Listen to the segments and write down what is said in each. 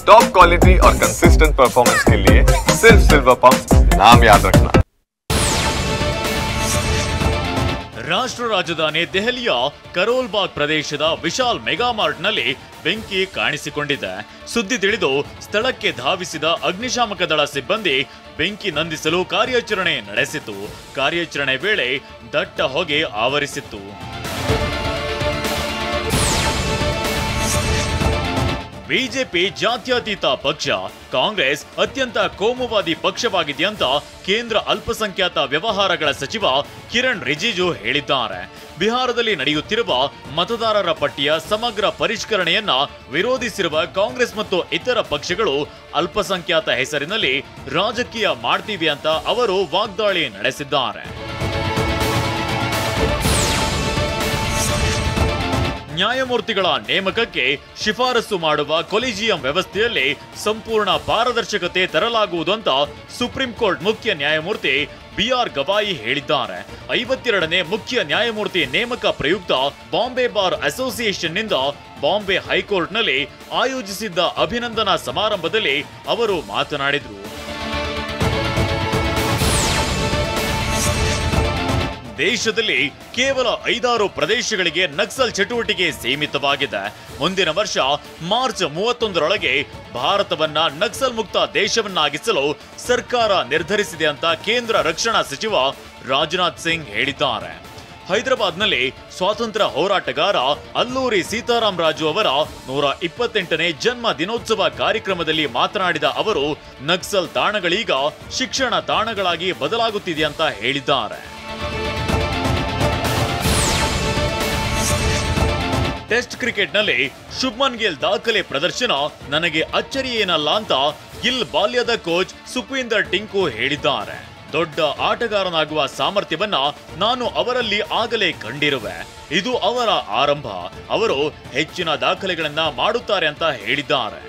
Top quality और consistent performance के लिए सिर्फ सिल्वर पंप नाम याद रखना। ರಾಷ್ಟ್ರ ರಾಜಧಾನಿ ದೆಹಲಿಯ ಕರೋಲ್ ಬಾಗ್ ಪ್ರದೇಶದ ವಿಶಾಲ್ ಮೆಗಾ ಮಾರ್ಟ್ನಲ್ಲಿ ಬೆಂಕಿ ಕಾಣಿಸಿಕೊಂಡಿದೆ. ಸುದ್ದಿ ತಿಳಿದು ಸ್ಥಳಕ್ಕೆ ಧಾವಿಸಿದ ಅಗ್ನಿಶಾಮಕ ದಳ ಸಿಬ್ಬಂದಿ ಬೆಂಕಿ ನಂದಿಸಲು ಕಾರ್ಯಾಚರಣೆ ನಡೆಸಿತು. ಕಾರ್ಯಾಚರಣೆ ವೇಳೆ ದಟ್ಟ ಹೊಗೆ ಆವರಿಸಿತ್ತು. ಬಿಜೆಪಿ ಜಾತ್ಯತೀತ ಪಕ್ಷ, ಕಾಂಗ್ರೆಸ್ ಅತ್ಯಂತ ಕೋಮುವಾದಿ ಪಕ್ಷವಾಗಿದೆಯಂತ ಕೇಂದ್ರ ಅಲ್ಪಸಂಖ್ಯಾತ ವ್ಯವಹಾರಗಳ ಸಚಿವ ಕಿರಣ್ ರಿಜಿಜು ಹೇಳಿದ್ದಾರೆ. ಬಿಹಾರದಲ್ಲಿ ನಡೆಯುತ್ತಿರುವ ಮತದಾರರ ಪಟ್ಟಿಯ ಸಮಗ್ರ ಪರಿಷ್ಕರಣೆಯನ್ನ ವಿರೋಧಿಸಿರುವ ಕಾಂಗ್ರೆಸ್ ಮತ್ತು ಇತರ ಪಕ್ಷಗಳು ಅಲ್ಪಸಂಖ್ಯಾತ ಹೆಸರಿನಲ್ಲಿ ರಾಜಕೀಯ ಮಾಡ್ತೀವಿ ಅಂತ ಅವರು ವಾಗ್ದಾಳಿ ನಡೆಸಿದ್ದಾರೆ. ನ್ಯಾಯಮೂರ್ತಿಗಳ ನೇಮಕಕ್ಕೆ ಶಿಫಾರಸು ಮಾಡುವ ಕೊಲಿಜಿಯಂ ವ್ಯವಸ್ಥೆಯಲ್ಲಿ ಸಂಪೂರ್ಣ ಪಾರದರ್ಶಕತೆ ತರಲಾಗುವುದು ಅಂತ ಸುಪ್ರೀಂ ಕೋರ್ಟ್ ಮುಖ್ಯ ನ್ಯಾಯಮೂರ್ತಿ ಬಿಆರ್ ಗವಾಯಿ ಹೇಳಿದ್ದಾರೆ. 52ನೇ ಮುಖ್ಯ ನ್ಯಾಯಮೂರ್ತಿ ನೇಮಕ ಪ್ರಯುಕ್ತ ಬಾಂಬೆ ಬಾರ್ ಅಸೋಸಿಯೇಷನ್ನಿಂದ ಬಾಂಬೆ ಹೈಕೋರ್ಟ್ನಲ್ಲಿ ಆಯೋಜಿಸಿದ್ದ ಅಭಿನಂದನಾ ಸಮಾರಂಭದಲ್ಲಿ ಅವರು ಮಾತನಾಡಿದರು. ದೇಶದಲ್ಲಿ ಕೇವಲ 5-6 ಪ್ರದೇಶಗಳಿಗೆ ನಕ್ಸಲ್ ಚಟುವಟಿಕೆ ಸೀಮಿತವಾಗಿದೆ. ಮುಂದಿನ ವರ್ಷ ಮಾರ್ಚ್ 31ರೊಳಗೆ ಭಾರತವನ್ನ ನಕ್ಸಲ್ ಮುಕ್ತ ದೇಶವನ್ನಾಗಿಸಲು ಸರ್ಕಾರ ನಿರ್ಧರಿಸಿದೆ ಅಂತ ಕೇಂದ್ರ ರಕ್ಷಣಾ ಸಚಿವ ರಾಜನಾಥ್ ಸಿಂಗ್ ಹೇಳಿದ್ದಾರೆ. ಹೈದರಾಬಾದ್ನಲ್ಲಿ ಸ್ವಾತಂತ್ರ್ಯ ಹೋರಾಟಗಾರ ಅಲ್ಲೂರಿ ಸೀತಾರಾಮ್ ರಾಜು ಅವರ 128ನೇ ಜನ್ಮ ದಿನೋತ್ಸವ ಕಾರ್ಯಕ್ರಮದಲ್ಲಿ ಮಾತನಾಡಿದ ಅವರು, ನಕ್ಸಲ್ ತಾಣಗಳೀಗ ಶಿಕ್ಷಣ ತಾಣಗಳಾಗಿ ಬದಲಾಗುತ್ತಿದೆ ಅಂತ ಹೇಳಿದ್ದಾರೆ. ಟೆಸ್ಟ್ ಕ್ರಿಕೆಟ್ನಲ್ಲಿ ಶುಭ್ಮನ್ ಗಿಲ್ ದಾಖಲೆ ಪ್ರದರ್ಶನ ನನಗೆ ಅಚ್ಚರಿಯೇನಲ್ಲ ಅಂತ ಗಿಲ್ ಬಾಲ್ಯದ ಕೋಚ್ ಸುಖ್ವೀಂದರ್ ಟಿಂಕು ಹೇಳಿದ್ದಾರೆ. ದೊಡ್ಡ ಆಟಗಾರನಾಗುವ ಸಾಮರ್ಥ್ಯವನ್ನ ನಾನು ಅವರಲ್ಲಿ ಆಗಲೇ ಕಂಡಿರುವೆ. ಇದು ಅವರ ಆರಂಭ. ಅವರು ಹೆಚ್ಚಿನ ದಾಖಲೆಗಳನ್ನ ಮಾಡುತ್ತಾರೆ ಅಂತ ಹೇಳಿದ್ದಾರೆ.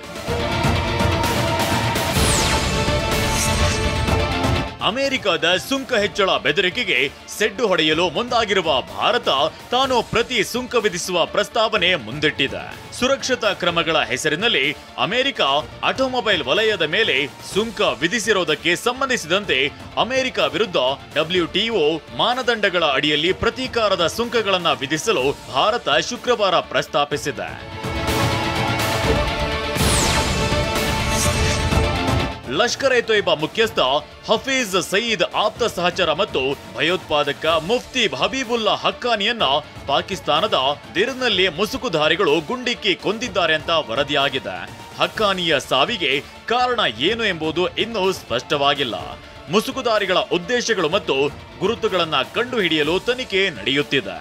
ಅಮೆರಿಕದ ಸುಂಕ ಹೆಚ್ಚಳ ಬೆದರಿಕೆಗೆ ಸೆಡ್ಡು ಹೊಡೆಯಲು ಮುಂದಾಗಿರುವ ಭಾರತ ತಾನು ಪ್ರತಿ ಸುಂಕ ವಿಧಿಸುವ ಪ್ರಸ್ತಾವನೆ ಮುಂದಿಟ್ಟಿದೆ. ಸುರಕ್ಷತಾ ಕ್ರಮಗಳ ಹೆಸರಿನಲ್ಲಿ ಅಮೆರಿಕ ಆಟೋಮೊಬೈಲ್ ವಲಯದ ಮೇಲೆ ಸುಂಕ ವಿಧಿಸಿರುವುದಕ್ಕೆ ಸಂಬಂಧಿಸಿದಂತೆ ಅಮೆರಿಕ ವಿರುದ್ಧ WTO ಮಾನದಂಡಗಳ ಅಡಿಯಲ್ಲಿ ಪ್ರತೀಕಾರದ ಸುಂಕಗಳನ್ನು ವಿಧಿಸಲು ಭಾರತ ಶುಕ್ರವಾರ ಪ್ರಸ್ತಾಪಿಸಿದೆ. ಲಷ್ಕರ್ ಎ ತೊಯ್ಬಾ ಮುಖ್ಯಸ್ಥ ಹಫೀಜ್ ಸಯೀದ್ ಆಪ್ತ ಸಹಚರ ಮತ್ತು ಭಯೋತ್ಪಾದಕ ಮುಫ್ತಿ ಹಬೀಬುಲ್ಲಾ ಹಕ್ಕಾನಿಯನ್ನ ಪಾಕಿಸ್ತಾನದ ದಿರ್ನಲ್ಲಿ ಮುಸುಕುಧಾರಿಗಳು ಗುಂಡಿಕ್ಕಿ ಕೊಂದಿದ್ದಾರೆ ಅಂತ ವರದಿಯಾಗಿದೆ. ಹಕ್ಕಾನಿಯ ಸಾವಿಗೆ ಕಾರಣ ಏನು ಎಂಬುದು ಇನ್ನೂ ಸ್ಪಷ್ಟವಾಗಿಲ್ಲ. ಮುಸುಕುಧಾರಿಗಳ ಉದ್ದೇಶಗಳು ಮತ್ತು ಗುರುತುಗಳನ್ನ ಕಂಡುಹಿಡಿಯಲು ತನಿಖೆ ನಡೆಯುತ್ತಿದೆ.